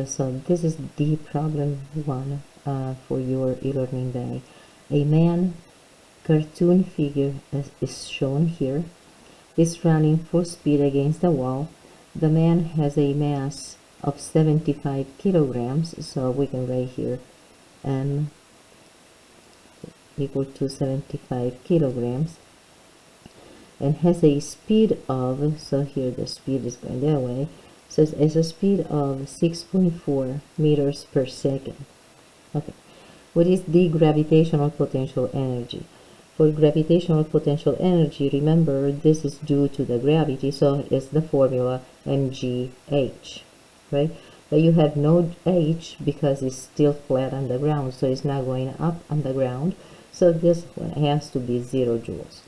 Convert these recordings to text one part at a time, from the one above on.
So this is the problem one for your e-learning day. A man cartoon figure is shown here, is running full speed against the wall. The man has a mass of 75 kilograms, so we can write here M equal to 75 kilograms, and has a speed of, so here the speed is going that way, so it's a speed of 6.4 meters per second. Okay, what is the gravitational potential energy? For gravitational potential energy, remember this is due to the gravity, so it's the formula mgh, right? But you have no h because it's still flat on the ground, so it's not going up on the ground, so this one has to be 0 joules.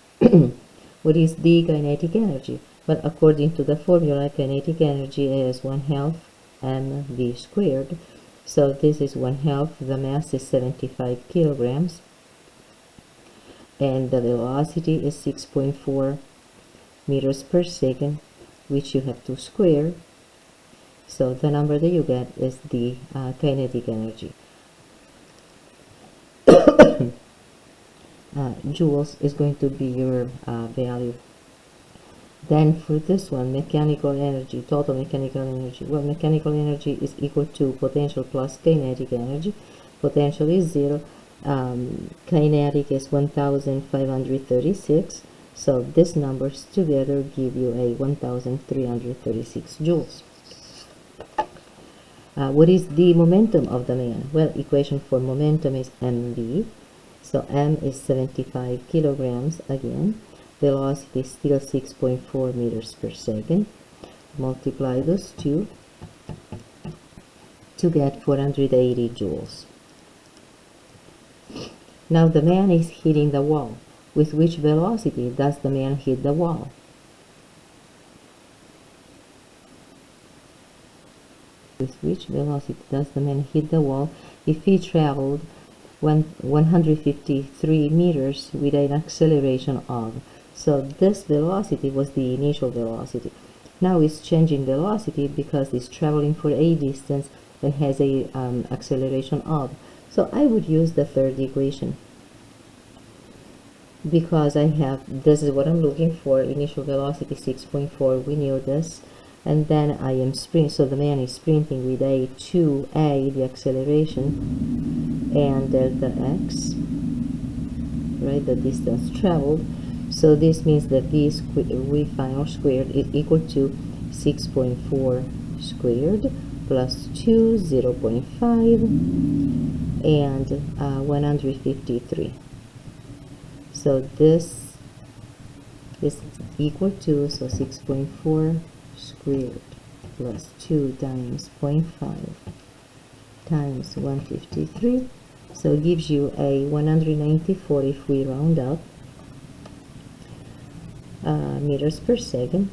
What is the kinetic energy? Well, according to the formula, kinetic energy is 1/2 mv squared. So this is 1/2. The mass is 75 kilograms, and the velocity is 6.4 meters per second, which you have to square. So the number that you get is the kinetic energy. Joules is going to be your value. Then for this one, mechanical energy, total mechanical energy. Well, mechanical energy is equal to potential plus kinetic energy. Potential is 0. Kinetic is 1536. So these numbers together give you a 1336 joules. What is the momentum of the man? Well, equation for momentum is mv. So m is 75 kilograms again. Velocity is still 6.4 meters per second. Multiply those two to get 480 joules. Now the man is hitting the wall. With which velocity does the man hit the wall? With which velocity does the man hit the wall? If he traveled 153 meters with an acceleration of, so this velocity was the initial velocity. Now it's changing velocity because it's traveling for a distance and has a acceleration of. So I would use the third equation, because I have, this is what I'm looking for, initial velocity 6.4, we knew this, and then I am sprinting, so the man is sprinting with a 2a, the acceleration, and delta x, right, the distance traveled. So this means that v final squared is equal to 6.4 squared plus 2, 0.5, and 153. So this is equal to, so 6.4 squared plus 2 times 0.5 times 153, so it gives you a 194 if we round up meters per second.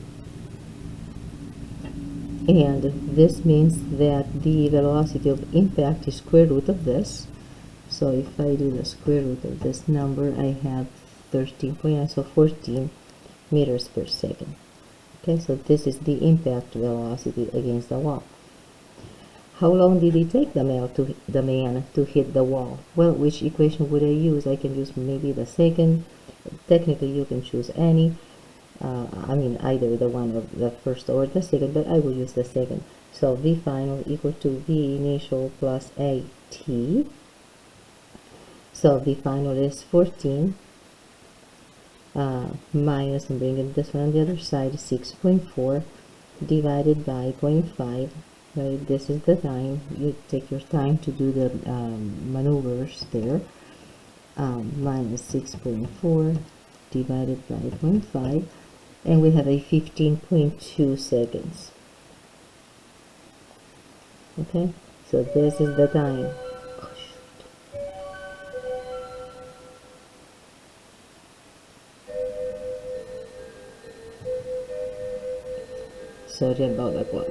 And this means that the velocity of impact is square root of this. So if I do the square root of this number, I have 13.9, so 14 meters per second. Okay, so this is the impact velocity against the wall. How long did it take the man to hit the wall? Well, which equation would I use? I can use maybe the second. Technically, you can choose any. I mean, either the one of the first or the second, but I will use the second. So V final equal to V initial plus AT. So V final is 14 minus, and bringing this one on the other side, 6.4 divided by 0.5. Right, this is the time. You take your time to do the maneuvers there. Minus 6.4 divided by 0.5, and we have a 15.2 seconds. Okay, so this is the time. Sorry about the clock.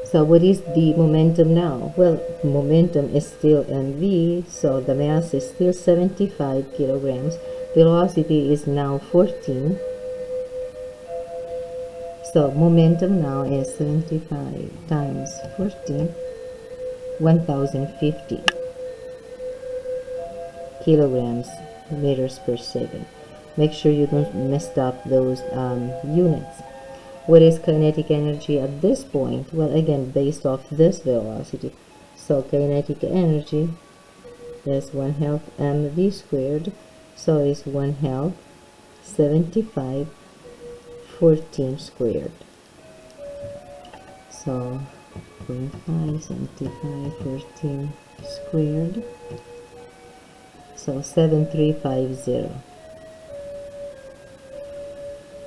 So what is the momentum now? Well, momentum is still mv, so the mass is still 75 kilograms. Velocity is now 14. So momentum now is 75 times 14. 1050 kilograms meters per second. Make sure you don't mess up those units. What is kinetic energy at this point? Well, again, based off this velocity. So kinetic energy is 1/2 mv squared. So it's 1/2 75 14 squared. So 0.5 75 14 squared. So 7350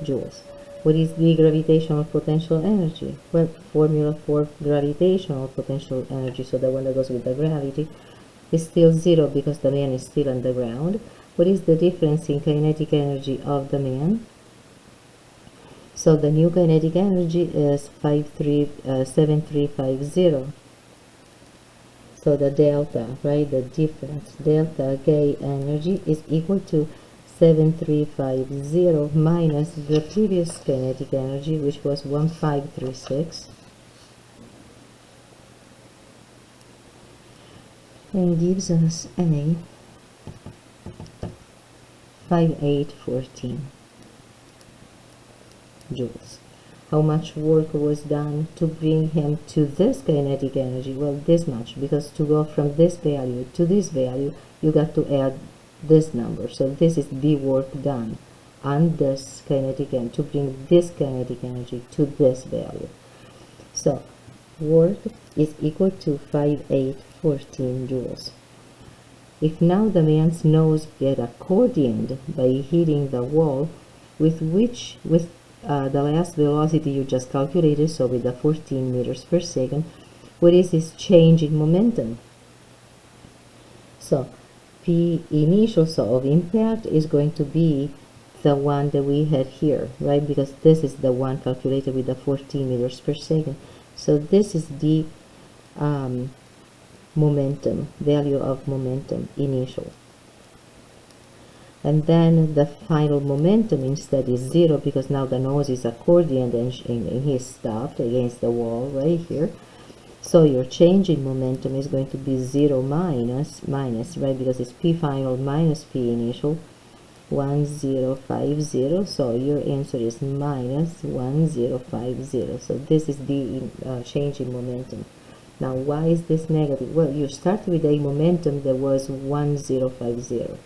joules. What is the gravitational potential energy? Well, formula for gravitational potential energy, so the one that goes with the gravity, is still zero because the man is still on the ground. What is the difference in kinetic energy of the man? So the new kinetic energy is 7350. So the delta, right, the difference, delta K energy is equal to 7350 minus the previous kinetic energy, which was 1536, and gives us a 5814 joules. How much work was done to bring him to this kinetic energy? Well, this much, because to go from this value to this value, you got to add this number. So this is the work done on this kinetic energy to bring this kinetic energy to this value. So work is equal to 5814 joules. If now the man's nose get accordioned by hitting the wall, with the last velocity you just calculated, so with the 14 meters per second, what is this change in momentum? So P initial of impact is going to be the one that we had here, right? Because this is the one calculated with the 14 meters per second. So this is the momentum, value of momentum initial. And then the final momentum instead is zero because now the nose is accordioned and he's stopped against the wall right here. So your change in momentum is going to be 0 minus, right, because it's P final minus P initial, 1050. So your answer is minus 1050. So this is the change in momentum. Now, why is this negative? Well, you start with a momentum that was 1050,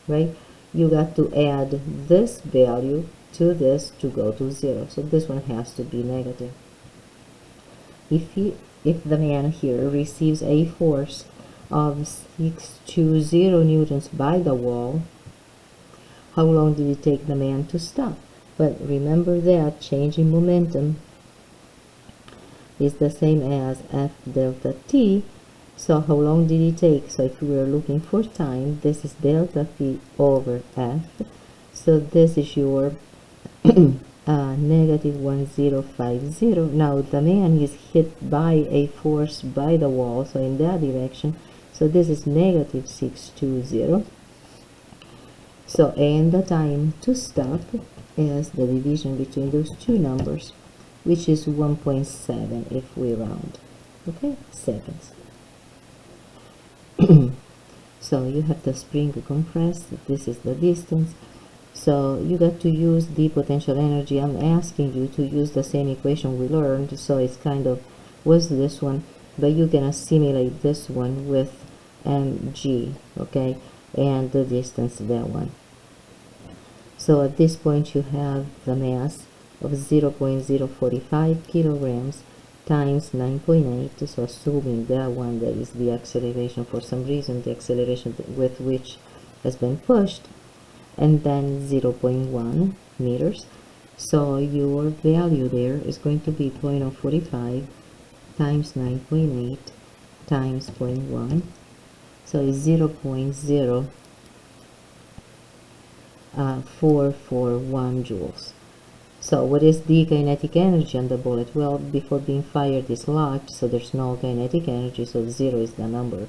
right? You got to add this value to this to go to 0. So this one has to be negative. If the man here receives a force of 620 newtons by the wall, how long did it take the man to stop? But remember that change in momentum is the same as F delta T. So how long did it take? So if we were looking for time, this is delta T over F. So this is your negative 1050. Now the man is hit by a force by the wall, so in that direction. So this is negative 620. So and the time to stop is the division between those two numbers, which is 1.7 if we round. Okay, seconds. So you have the spring compressed. This is the distance. So you got to use the potential energy. I'm asking you to use the same equation we learned. So it's kind of was this one, but you can assimilate this one with mg, okay, and the distance, that one. So at this point you have the mass of 0.045 kilograms times 9.8. So assuming that one, that is the acceleration, for some reason the acceleration with which has been pushed, and then 0.1 meters. So your value there is going to be 0.045 times 9.8 times 0.1. So it's 0.0441 joules. So what is the kinetic energy on the bullet? Well, before being fired is locked, so there's no kinetic energy, so 0 is the number.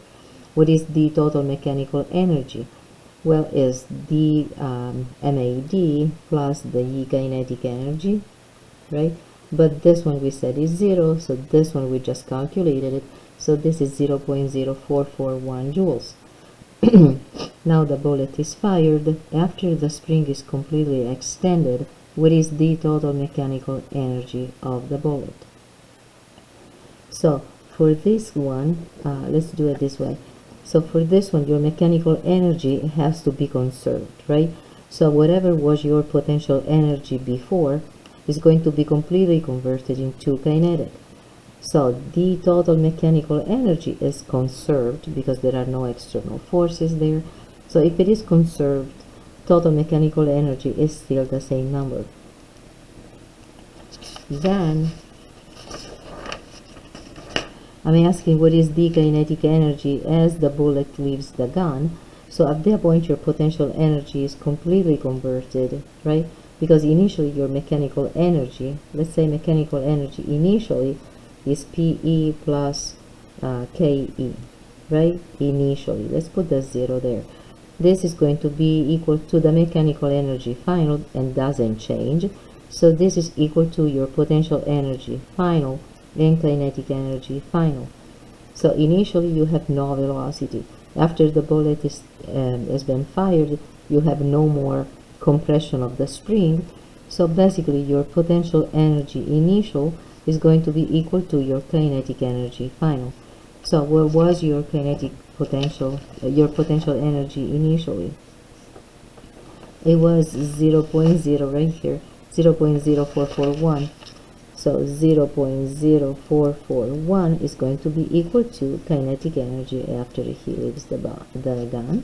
What is the total mechanical energy? Well, is the MAD plus the kinetic energy, right? But this one we said is 0, so this one we just calculated it. So this is 0.0441 joules. Now the bullet is fired. After the spring is completely extended, what is the total mechanical energy of the bullet? So for this one, let's do it this way. So for this one, your mechanical energy has to be conserved, right? So whatever was your potential energy before is going to be completely converted into kinetic. So the total mechanical energy is conserved because there are no external forces there. So if it is conserved, total mechanical energy is still the same number. Then I'm asking what is the kinetic energy as the bullet leaves the gun. So at that point your potential energy is completely converted, right? Because initially your mechanical energy, let's say mechanical energy initially is PE plus KE, right? Initially, let's put the 0 there. This is going to be equal to the mechanical energy final and doesn't change. So this is equal to your potential energy final and kinetic energy final. So initially you have no velocity. After the bullet has been fired, you have no more compression of the spring. So basically your potential energy initial is going to be equal to your kinetic energy final. So what was your kinetic potential, your potential energy initially? It was 0.0 right here, 0.0441. So 0.0441 is going to be equal to kinetic energy after he leaves the gun.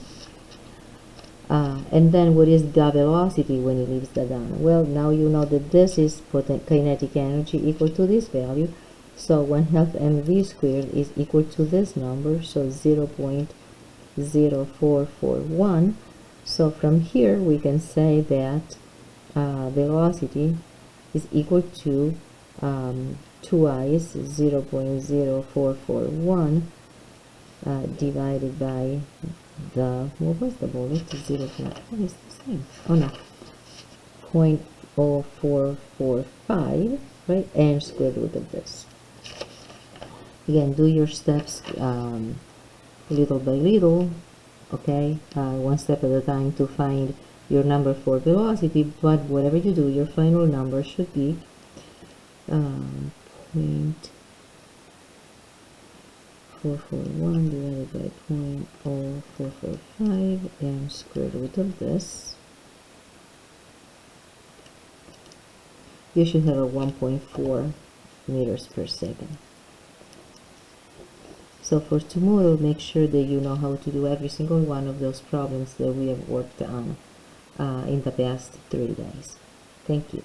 And then what is the velocity when he leaves the gun? Well, now you know that this is kinetic energy equal to this value. So 1/2 mv squared is equal to this number, so 0.0441. So from here we can say that velocity is equal to twice 0.0441 divided by what was the bullet? 0. Oh, it's the same. Oh no, 0.0445, right? And square root of this. Again, do your steps little by little, okay? One step at a time to find your number for velocity, but whatever you do, your final number should be 0.441 divided by 0.0445 and square root of this. You should have a 1.4 meters per second. So for tomorrow, make sure that you know how to do every single one of those problems that we have worked on in the past 3 days. Thank you.